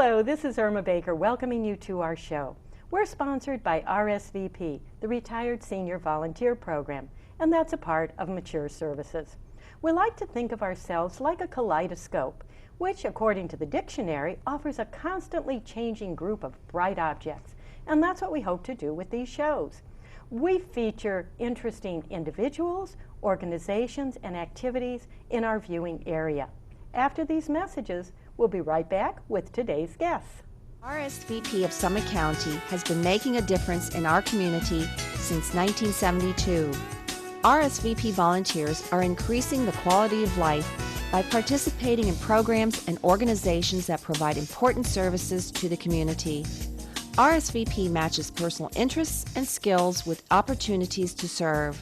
Hello, this is Irma Baker welcoming you to our show. We're sponsored by RSVP, the Retired Senior Volunteer Program, and that's a part of Mature Services. We like to think of ourselves like a kaleidoscope, which, according to the dictionary, offers a constantly changing group of bright objects, and that's what we hope to do with these shows. We feature interesting individuals, organizations, and activities in our viewing area. After these messages, we'll be right back with today's guests. RSVP of Summit County has been making a difference in our community since 1972. RSVP volunteers are increasing the quality of life by participating in programs and organizations that provide important services to the community. RSVP matches personal interests and skills with opportunities to serve.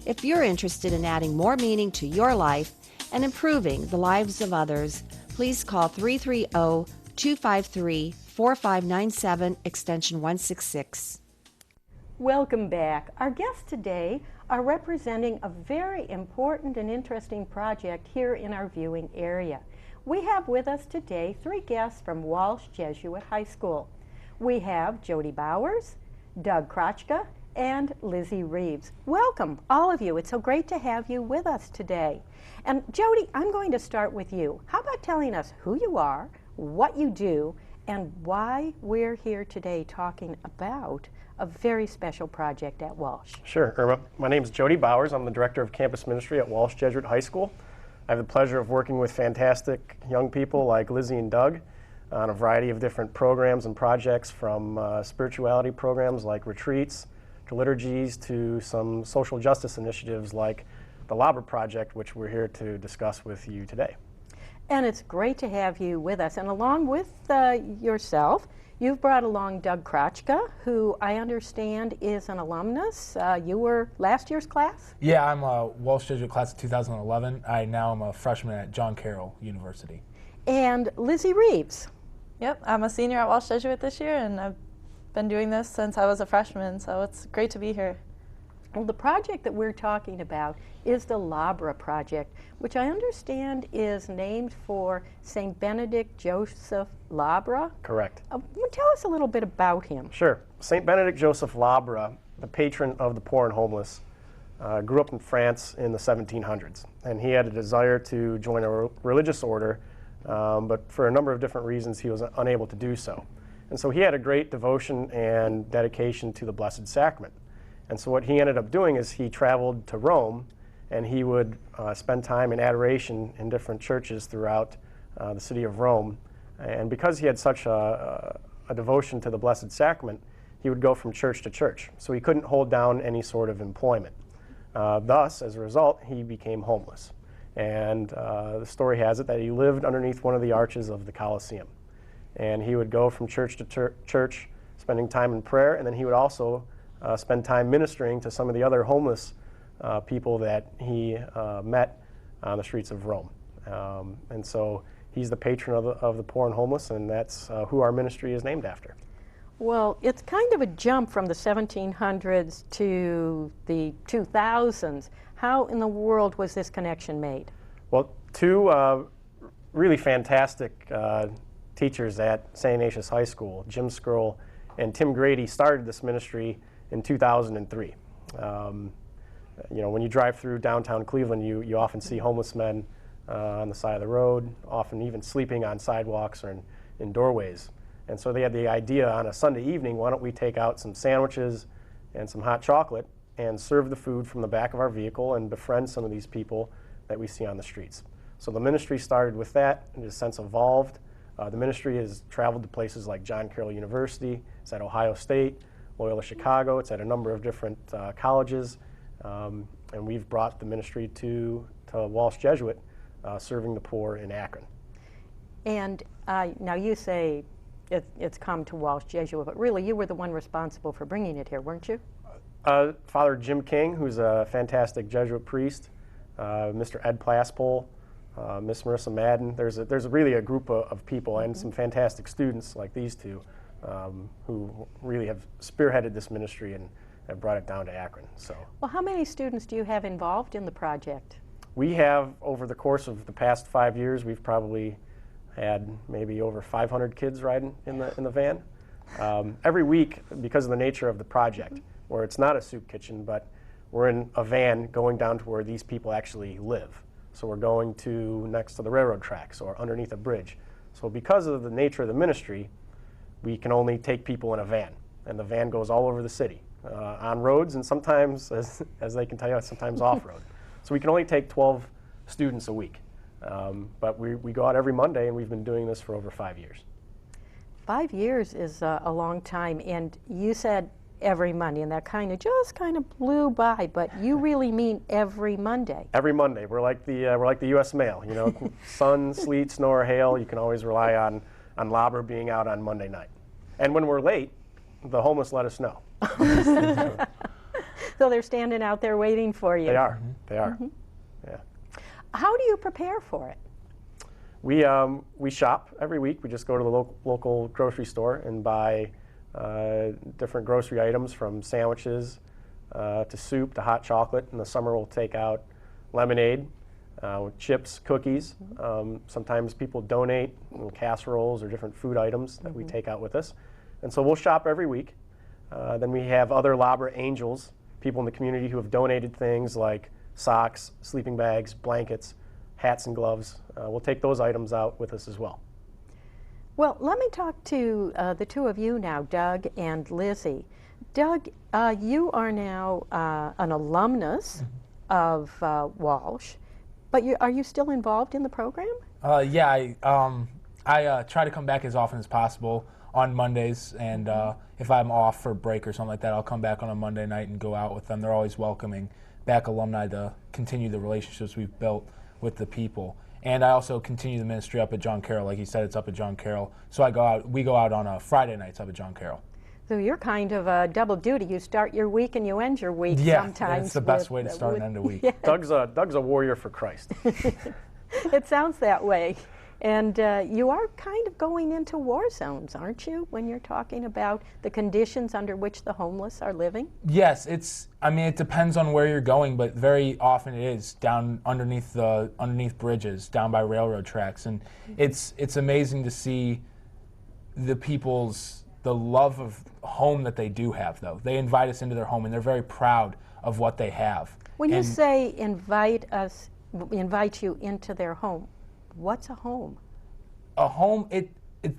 If you're interested in adding more meaning to your life and improving the lives of others, please call 330-253-4597, extension 166. Welcome back. Our guests today are representing a very important and interesting project here in our viewing area. We have with us today three guests from Walsh Jesuit High School. We have Jody Bowers, Doug Krotchka, and Lizzie Reeves. Welcome, all of you. It's so great to have you with us today. And Jody, I'm going to start with you. How about telling us who you are, what you do, and why we're here today talking about a very special project at Walsh? Sure, Irma. My name is Jody Bowers. I'm the Director of Campus Ministry at Walsh Jesuit High School. I have the pleasure of working with fantastic young people like Lizzie and Doug on a variety of different programs and projects, from spirituality programs like retreats, to liturgies, to some social justice initiatives like the Labre project, which we're here to discuss with you today. And it's great to have you with us. And along with yourself, you've brought along Doug Krotchka, who I understand is an alumnus. You were last year's class? Yeah, I'm a Walsh Jesuit class of 2011. I now am a freshman at John Carroll University. And Lizzie Reeves. Yep, I'm a senior at Walsh Jesuit this year, and I've been doing this since I was a freshman, so it's great to be here. Well, the project that we're talking about is the Labre project, which I understand is named for St. Benedict Joseph Labre. Correct. Tell us a little bit about him. Sure. St. Benedict Joseph Labre, the patron of the poor and homeless, grew up in France in the 1700s, and he had a desire to join a religious order, but for a number of different reasons he was unable to do so. And so he had a great devotion and dedication to the Blessed Sacrament. And so what he ended up doing is he traveled to Rome, and he would spend time in adoration in different churches throughout the city of Rome. And because he had such a devotion to the Blessed Sacrament, he would go from church to church. So he couldn't hold down any sort of employment. Thus, as a result, he became homeless. And the story has it that he lived underneath one of the arches of the Colosseum. And he would go from church to church, spending time in prayer, and then he would also spend time ministering to some of the other homeless people that he met on the streets of Rome. And so he's the patron of the poor and homeless, and that's who our ministry is named after. Well, it's kind of a jump from the 1700s to the 2000s. How in the world was this connection made? Well, two really fantastic teachers at St. Ignatius High School, Jim Skrull and Tim Grady, started this ministry in 2003. When you drive through downtown Cleveland, you often see homeless men on the side of the road, often even sleeping on sidewalks or in doorways. And so they had the idea on a Sunday evening, why don't we take out some sandwiches and some hot chocolate and serve the food from the back of our vehicle and befriend some of these people that we see on the streets. So the ministry started with that, and it has since evolved. The ministry has traveled to places like John Carroll University, it's at Ohio State, Loyola Chicago, it's at a number of different colleges, and we've brought the ministry to Walsh Jesuit, serving the poor in Akron. And now you say it's come to Walsh Jesuit, but really you were the one responsible for bringing it here, weren't you? Father Jim King, who's a fantastic Jesuit priest, Mr. Ed Plaspole, Miss Marissa Madden. There's really a group of people and some fantastic students like these two who really have spearheaded this ministry and have brought it down to Akron. So, well, how many students do you have involved in the project? We have, over the course of the past 5 years, we've probably had maybe over 500 kids riding in the van. Every week, because of the nature of the project, where it's not a soup kitchen, but we're in a van going down to where these people actually live. So we're going to next to the railroad tracks or underneath a bridge. So because of the nature of the ministry, we can only take people in a van, and the van goes all over the city, on roads and sometimes, as they can tell you, sometimes off-road. So we can only take 12 students a week. But we go out every Monday, and we've been doing this for over 5 years. 5 years is a long time, and you said every Monday, and that kind of blew by, but you really mean every Monday. Every Monday. We're like the U.S. Mail, you know, sun, sleet, snow, or hail, you can always rely on Labre being out on Monday night. And when we're late, the homeless let us know. So they're standing out there waiting for you. They are. They are. Yeah. How do you prepare for it? We shop every week. We just go to the local grocery store and buy different grocery items, from sandwiches to soup to hot chocolate. In the summer, we'll take out lemonade, chips, cookies. Sometimes people donate casseroles or different food items that we take out with us. And so we'll shop every week. Then we have other Labre Angels, people in the community who have donated things like socks, sleeping bags, blankets, hats and gloves. We'll take those items out with us as well. Well, let me talk to the two of you now, Doug and Lizzie. Doug, you are now an alumnus of Walsh, but are you still involved in the program? Yeah, I try to come back as often as possible on Mondays, and if I'm off for a break or something like that, I'll come back on a Monday night and go out with them. They're always welcoming back alumni to continue the relationships we've built with the people. And I also continue the ministry up at John Carroll. Like you said, it's up at John Carroll. So we go out on Friday nights up at John Carroll. So you're kind of a double duty. You start your week and you end your week sometimes. Yeah, it's the best way to start and end a week. Yeah. Doug's a warrior for Christ. It sounds that way. And you are kind of going into war zones, aren't you, when you're talking about the conditions under which the homeless are living? Yes, it depends on where you're going, but very often it is down underneath bridges, down by railroad tracks. And it's amazing to see the love of home that they do have, though. They invite us into their home, and they're very proud of what they have. When you say invite you into their home, what's a home? A home,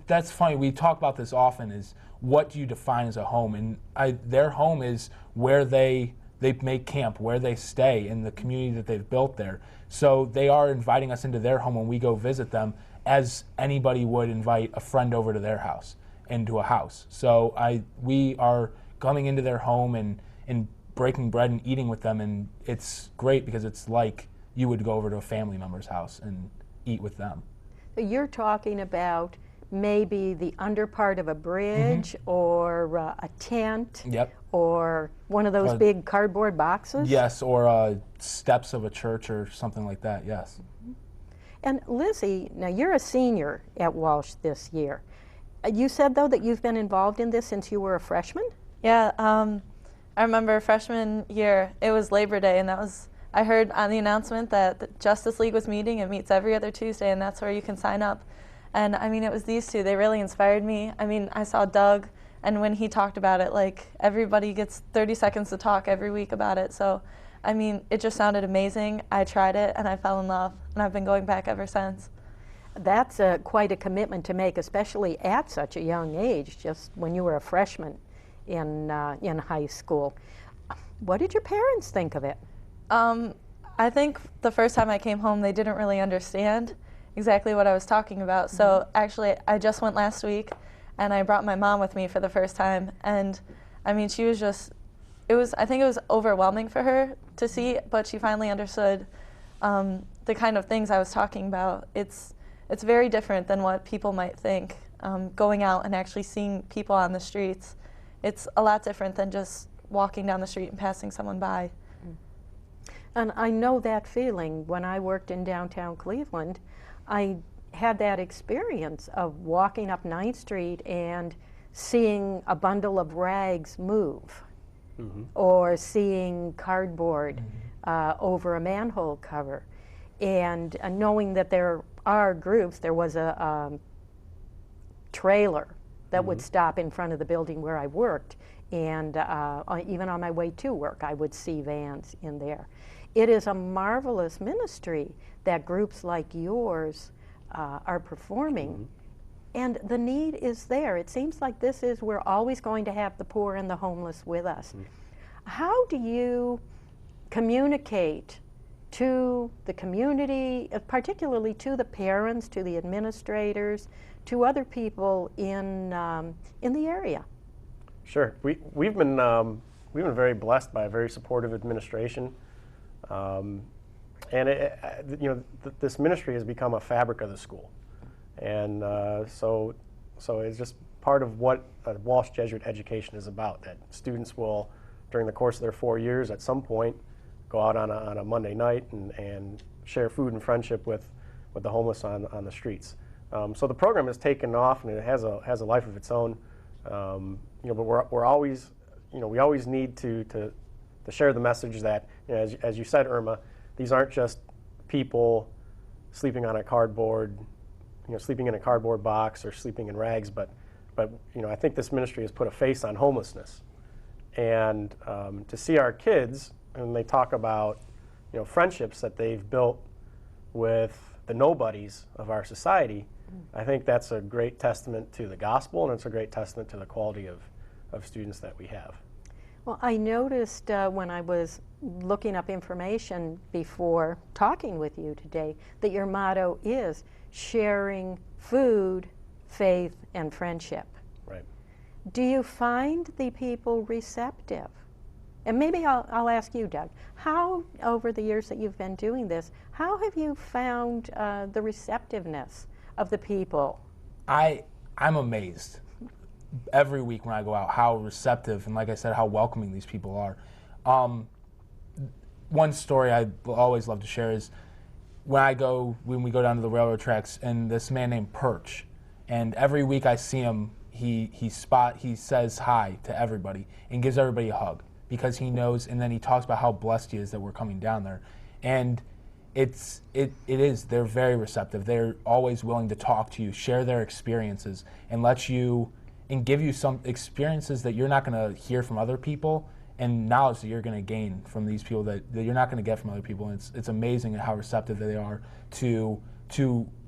that's funny. We talk about this often, is what do you define as a home? And their home is where they make camp, where they stay, in the community that they've built there. So they are inviting us into their home when we go visit them, as anybody would invite a friend over to their house, into a house. So we are coming into their home and breaking bread and eating with them, and it's great because it's like you would go over to a family member's house and eat with them. So you're talking about maybe the under part of a bridge or a tent, or one of those big cardboard boxes? Yes, or steps of a church or something like that, yes. And Lizzie, now you're a senior at Walsh this year. You said, though, that you've been involved in this since you were a freshman? Yeah, I remember freshman year, it was Labor Day, and I heard on the announcement that the Justice League was meeting. It meets every other Tuesday, and that's where you can sign up. And I mean, it was these two. They really inspired me. I mean, I saw Doug, and when he talked about it, like, everybody gets 30 seconds to talk every week about it. So, I mean, it just sounded amazing. I tried it, and I fell in love, and I've been going back ever since. That's quite a commitment to make, especially at such a young age, just when you were a freshman in high school. What did your parents think of it? I think the first time I came home, they didn't really understand exactly what I was talking about. So actually, I just went last week, and I brought my mom with me for the first time. And I mean, she was just, I think it was overwhelming for her to see, but she finally understood the kind of things I was talking about. It's very different than what people might think. Going out and actually seeing people on the streets, it's a lot different than just walking down the street and passing someone by. And I know that feeling. When I worked in downtown Cleveland, I had that experience of walking up 9th Street and seeing a bundle of rags move, or seeing cardboard over a manhole cover, and knowing that there our groups, there was a trailer that would stop in front of the building where I worked, and even on my way to work, I would see vans in there. It is a marvelous ministry that groups like yours are performing, and the need is there. It seems like we're always going to have the poor and the homeless with us. How do you communicate to the community, particularly to the parents, to the administrators, to other people in the area? Sure. We've been very blessed by a very supportive administration, and this ministry has become a fabric of the school, and so it's just part of what Walsh Jesuit education is about. That students will, during the course of their 4 years, at some point, go out on a Monday night and share food and friendship with the homeless on the streets. So the program has taken off, and it has a life of its own. But we're always, we always need to share the message that, as you said, Irma, these aren't just people sleeping on a cardboard, sleeping in a cardboard box or sleeping in rags, but I think this ministry has put a face on homelessness, and to see our kids, and they talk about friendships that they've built with the nobodies of our society. I think that's a great testament to the gospel, and it's a great testament to the quality of students that we have. Well, I noticed when I was looking up information before talking with you today that your motto is sharing food, faith, and friendship. Right. Do you find the people receptive? And maybe I'll ask you, Doug, how, over the years that you've been doing this, how have you found the receptiveness of the people? I'm amazed every week when I go out how receptive and, like I said, how welcoming these people are. One story I always love to share is when we go down to the railroad tracks, and this man named Perch, and every week I see him, he says hi to everybody and gives everybody a hug, because he knows, and then he talks about how blessed he is that we're coming down there. And they're very receptive. They're always willing to talk to you, share their experiences, and and give you some experiences that you're not going to hear from other people, and knowledge that you're going to gain from these people that you're not going to get from other people. And it's amazing how receptive they are to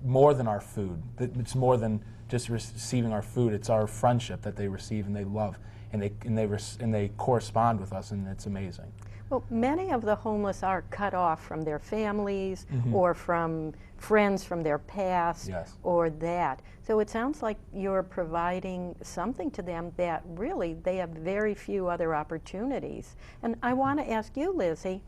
more than our food. It's more than just receiving our food. It's our friendship that they receive and they love. And they correspond with us, and it's amazing. Well, many of the homeless are cut off from their families or from friends from their past or that. So it sounds like you're providing something to them that really they have very few other opportunities. And I want to ask you, Lizzie,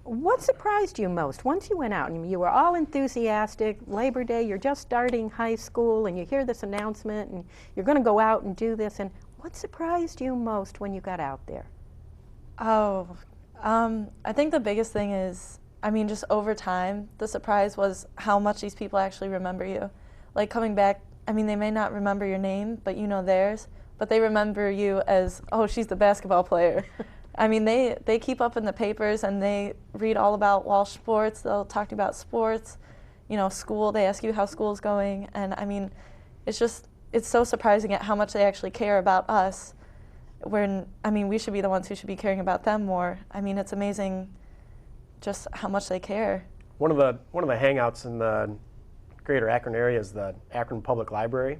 what surprised you most once you went out and you were all enthusiastic, Labor Day, you're just starting high school, and you hear this announcement and you're going to go out and do this, and what surprised you most when you got out there? I think the biggest thing is, just over time, the surprise was how much these people actually remember you. Like coming back, they may not remember your name, but you know theirs, but they remember you as, oh, she's the basketball player. They keep up in the papers, and they read all about Walsh sports. They'll talk to you about sports, school. They ask you how school's going, and it's so surprising at how much they actually care about us, when, we should be the ones who should be caring about them more. It's amazing just how much they care. One of the hangouts in the greater Akron area is the Akron Public Library.